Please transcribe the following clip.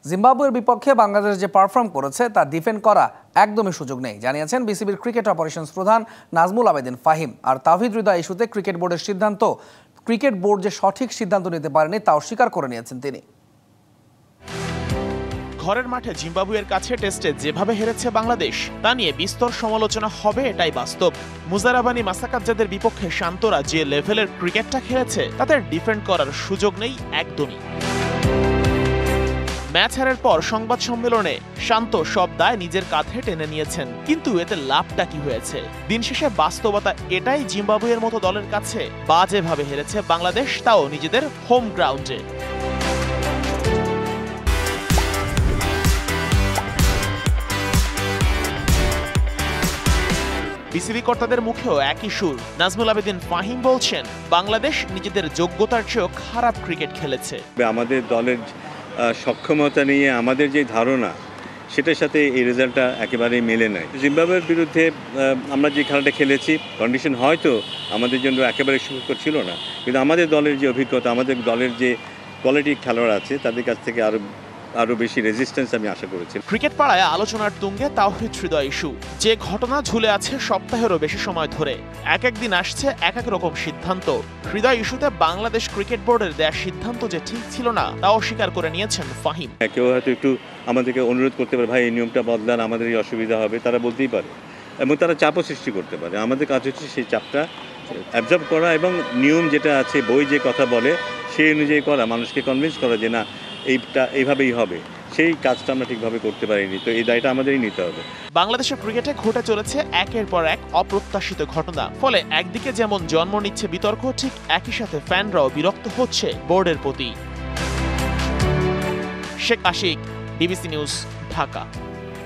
জিম্বাবুয়ের বিপক্ষে বাংলাদেশ যে পারফর্ম করেছে তা ডিফেন্ড করা একদমই সুযোগ নেই জানিয়েছেন বিসিবির ক্রিকেট অপারেশনস প্রধান নাজমুল আবেদিন ফাহিম। আর তাওহিদ হৃদয় ইস্যুতে ক্রিকেট বোর্ড যে সঠিক সিদ্ধান্ত নিতে পারেনি তাও স্বীকার করে নিয়েছেন তিনি। ঘরের মাঠে জিম্বাবুয়ের কাছে টেস্টে যেভাবে হেরেছে বাংলাদেশ তা নিয়ে বিস্তর সমালোচনা হবে, এটাই বাস্তব। মুজারাবানি মাসাকাজ্জাদের বিপক্ষে শান্তরা যে লেভেলের ক্রিকেটটা খেলেছে তাদের ডিফেন্ড করার সুযোগ নেই একদমই। ম্যাচ হারের পর সংবাদ সম্মেলনে শান্ত সব দায় নিজের কাঁধে টেনে নিয়েছেন, কিন্তু এতে লাভটা কি হয়েছে? দিন শেষে বাস্তবতা এটাই, জিম্বাবুয়ের মতো দলের কাছে বাজেভাবে হেরেছে বাংলাদেশ, তাও নিজেদের হোম গ্রাউন্ডে। বিসিবি কর্তাদের মুখেও একই সুর। নাজমুল আবেদিন ফাহিম বলছেন, বাংলাদেশ নিজেদের যোগ্যতার চেয়েও খারাপ ক্রিকেট খেলেছে। আমাদের দলের সক্ষমতা নিয়ে আমাদের যে ধারণা সেটার সাথে এই রেজাল্টটা একেবারেই মেলে নাই। জিম্বাবুয়ের বিরুদ্ধে আমরা যে খেলাটা খেলেছি, কন্ডিশন হয়তো আমাদের জন্য একেবারে সুখকর ছিল না, কিন্তু আমাদের দলের যে অভিজ্ঞতা, আমাদের দলের যে কোয়ালিটি খেলোয়াড় আছে তাদের কাছ থেকে আরো বেশি রেজিস্ট্যান্স আমি আশা করেছি। ক্রিকেট পাড়ায় আলোচনার তুঙ্গে তাওহিদ হৃদয় ইস্যু, যে ঘটনা ঝুলে আছে সপ্তাহেরও বেশি সময় ধরে। এক দিন আসছে এক রকম সিদ্ধান্ত। হৃদয় ইস্যুতে বাংলাদেশ ক্রিকেট বোর্ডের দেয়া সিদ্ধান্ত যে ঠিক ছিল না তাও স্বীকার করে নিয়েছেন ফাহিম। কেউ হয়তো একটু আমাদেরকে অনুরোধ করতে পারে, ভাই এই নিয়মটা বদলান, আমাদের এই অসুবিধা হবে, তারা বলতেই পারে এবং তারা চাপও সৃষ্টি করতে পারে। আমাদের কাজ হচ্ছে সেই চাপটা অ্যাবজর্ব করা এবং নিয়ম যেটা আছে, বই যে কথা বলে সেই অনুযায়ী করা, মানুষকে কনভিন্স করা যে না এইভাবেই হবে। সেই কাজটা আমরা ঠিকভাবে করতে পারিনি, তো এই দায়টা আমাদেরই নিতে হবে। বাংলাদেশের ক্রিকেটে ঘটে চলেছে একের পর এক অপ্রত্যাশিত ঘটনা, ফলে একদিকে যেমন জন্ম নিচ্ছে বিতর্ক, ঠিক একই সাথে ফ্যানরাও বিরক্ত হচ্ছে বোর্ডের প্রতি। Sheikh Ashiq, DBC news, Dhaka.